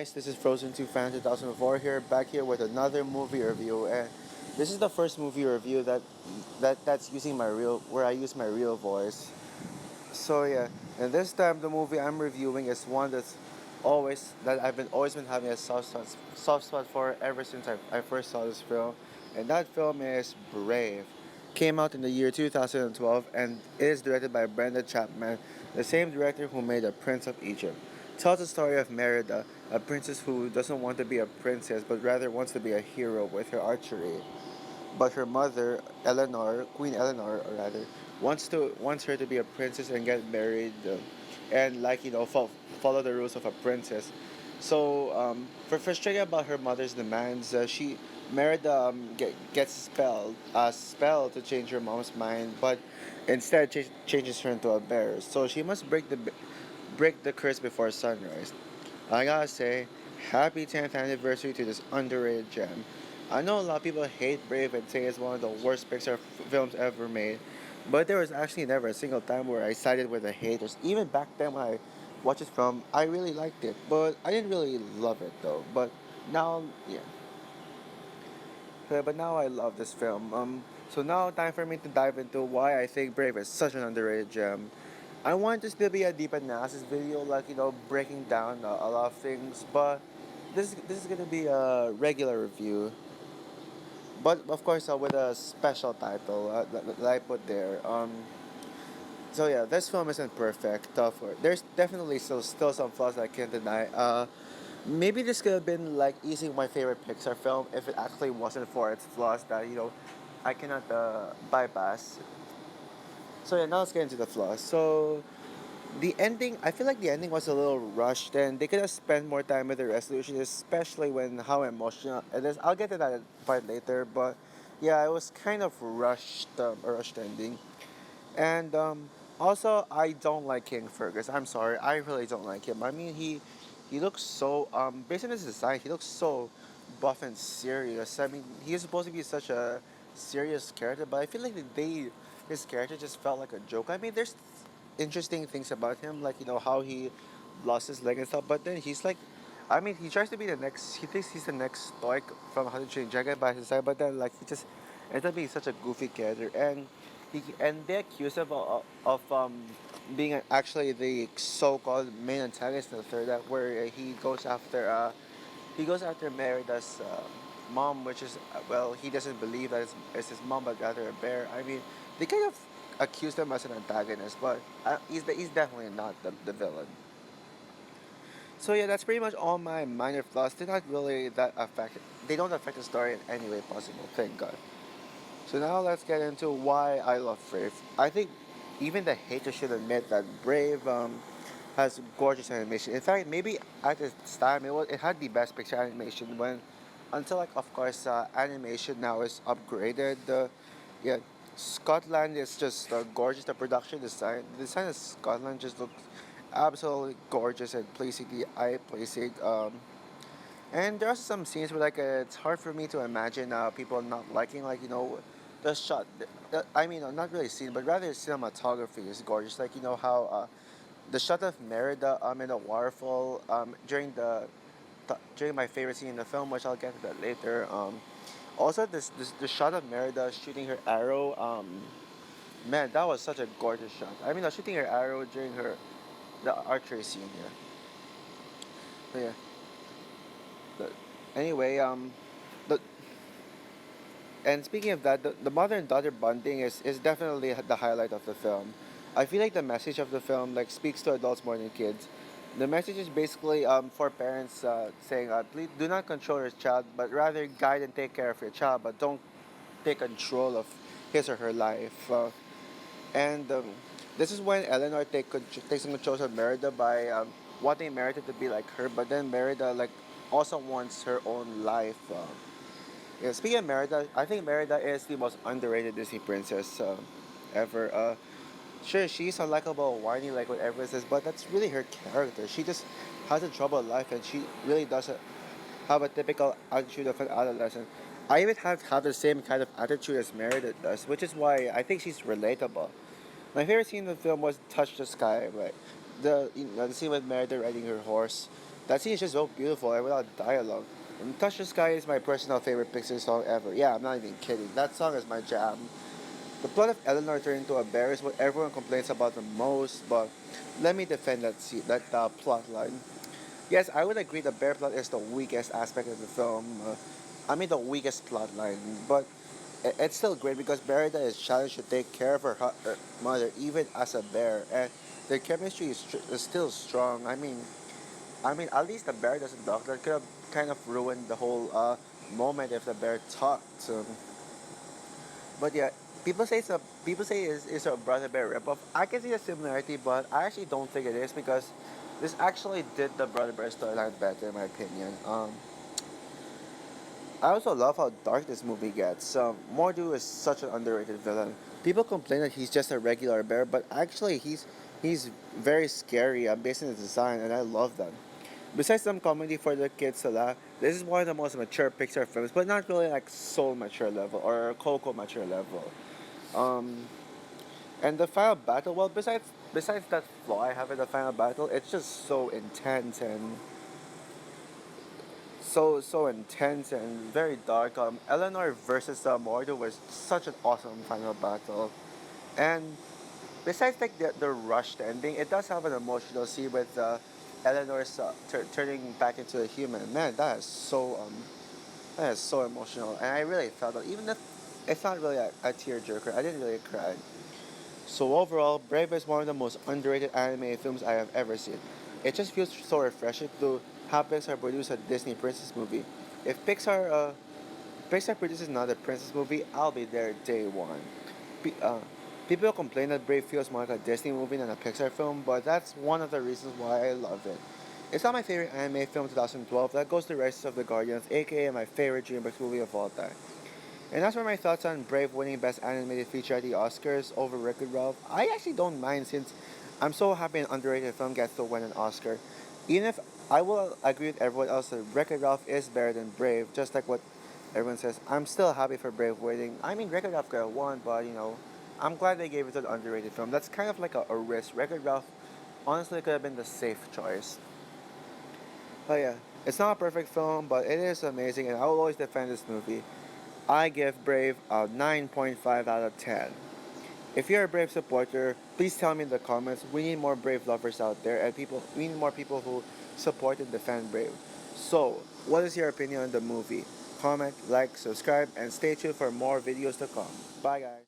guys, this is Frozen 2 Fan 2004 here, back here with another movie review, and this is the first movie review that's using my real, where I use my real voice. So yeah, and this time the movie I'm reviewing is one that I've been always been having a soft spot for ever since I first saw this film, and that film is Brave. Came out in the year 2012 and it is directed by Brenda Chapman, the same director who made The Prince of Egypt. Tells the story of Merida, a princess who doesn't want to be a princess but rather wants to be a hero with her archery. But her mother, Eleanor, Queen Eleanor, or rather, wants her to be a princess and get married, and follow the rules of a princess. So, for frustrated about her mother's demands, she Merida gets spell to change her mom's mind, but instead changes her into a bear. So she must break the curse before sunrise. I gotta say, happy 10th anniversary to this underrated gem. I know a lot of people hate Brave and say it's one of the worst Pixar films ever made, but there was actually never a single time where I sided with the haters. Even back then when I watched this film, I really liked it, but I didn't really love it though. Now, yeah, but now I love this film. So now time for me to dive into why I think Brave is such an underrated gem. I want this to be a deep analysis video, like breaking down a lot of things, but this is gonna be a regular review, but of course with a special title that I put there. So yeah, this film isn't perfect. There's definitely still some flaws I can't deny. Maybe this could have been like easily my favorite Pixar film if it actually wasn't for its flaws that I cannot bypass. So yeah, now let's get into the flaws. So the ending, I feel like the ending was a little rushed, and they could have spent more time with the resolution, especially when how emotional it is. I'll get to that part later, but yeah, it was kind of rushed, a rushed ending. And also, I don't like King Fergus. I'm sorry, I really don't like him. I mean, he looks so based on his design, he looks so buff and serious. I mean, he's supposed to be such a serious character, but I feel like his character just felt like a joke. I mean, there's interesting things about him, like how he lost his leg and stuff. But then he's like, I mean, he tries to be the next. He thinks he's the next Stoic from How to Train Dragon by his side, but then like he just ends up being such a goofy character, and they accuse him of being actually the so-called main antagonist in the third act, where he goes after Merida's mom, which is he doesn't believe that it's his mom, but rather a bear. I mean, they kind of accuse him as an antagonist, but he's definitely not the villain. So yeah, that's pretty much all my minor flaws. They're not really that affect. They don't affect the story in any way possible. Thank God. So now let's get into why I love Brave. I think even the haters should admit that Brave has gorgeous animation. In fact, maybe at its time it had the best picture animation when until like of course animation now is upgraded. Yeah, Scotland is just gorgeous. The design of Scotland just looks absolutely gorgeous and pleasing. The eye pleasing. And there are some scenes where like it's hard for me to imagine people not liking the shot. I mean, not really scene, but rather cinematography is gorgeous. Like how the shot of Merida in the waterfall during my favorite scene in the film, which I'll get to that later. Also, this the shot of Merida shooting her arrow. Man, that was such a gorgeous shot. I mean, shooting her arrow during her the archery scene. Yeah. So, yeah. The, anyway, the and speaking of that, the mother and daughter bonding is definitely the highlight of the film. I feel like the message of the film like speaks to adults more than kids. The message is basically for parents saying, please do not control your child, but rather guide and take care of your child, but don't take control of his or her life. And this is when Eleanor takes control of Merida by wanting Merida to be like her, but then Merida like also wants her own life. Yeah, speaking of Merida, I think Merida is the most underrated Disney princess ever. Sure, she's unlikable, whiny, like what everyone says, but that's really her character. She just has a troubled life, and she really does have a typical attitude of an adolescent. I even have the same kind of attitude as Merida does, which is why I think she's relatable. My favorite scene in the film was "Touch the Sky," right? The scene with Merida riding her horse. That scene is just so beautiful and without dialogue. And Touch the Sky is my personal favorite Pixar song ever. Yeah, I'm not even kidding. That song is my jam. The plot of Eleanor turning into a bear is what everyone complains about the most, but let me defend that plot line. Yes, I would agree the bear plot is the weakest aspect of the film. I mean, the weakest plot line, but it's still great because Merida is challenged to take care of her mother even as a bear, and their chemistry is still strong. I mean, at least the bear doesn't talk. That could have kind of ruined the whole moment if the bear talked. But yeah, people say it's a brother bear ripoff. I can see a similarity, but I actually don't think it is because this actually did the brother bear storyline better in my opinion. I also love how dark this movie gets. Mordu is such an underrated villain. People complain that he's just a regular bear, but actually he's very scary based on his design, and I love that. Besides some comedy for the kids to laugh, this is one of the most mature Pixar films, but not really like Soul mature level or Coco mature level. Um, and the final battle, well, besides that flaw I have in the final battle, it's just so intense and so intense and very dark. Eleanor versus Mordo was such an awesome final battle, and besides like the rushed ending, it does have an emotional scene with Eleanor's turning back into a human. Man, that is so emotional, and I really felt it. Even if it's not really a tearjerker, I didn't really cry. So overall, Brave is one of the most underrated animated films I have ever seen. It just feels so refreshing to have Pixar produce a Disney princess movie. If Pixar produces another princess movie, I'll be there day one. Pe- uh, People complain that Brave feels more like a Disney movie than a Pixar film, but that's one of the reasons why I love it. It's not my favorite anime film 2012. That goes to Rise of the Guardians, aka my favorite DreamWorks movie of all time. And as for my thoughts on Brave winning Best Animated Feature at the Oscars over Wreck-It Ralph, I actually don't mind since I'm so happy an underrated film gets to win an Oscar. Even if I will agree with everyone else that Wreck-It Ralph is better than Brave, just like what everyone says, I'm still happy for Brave winning. I mean, Wreck-It Ralph could have won, but I'm glad they gave it to an underrated film. That's kind of like a risk. Wreck-It Ralph honestly could have been the safe choice. But yeah, it's not a perfect film, but it is amazing, and I will always defend this movie. I give Brave a 9.5 out of 10. If you're a Brave supporter, please tell me in the comments. We need more Brave lovers out there, and we need more people who support and defend Brave. So, what is your opinion on the movie? Comment, like, subscribe, and stay tuned for more videos to come. Bye, guys.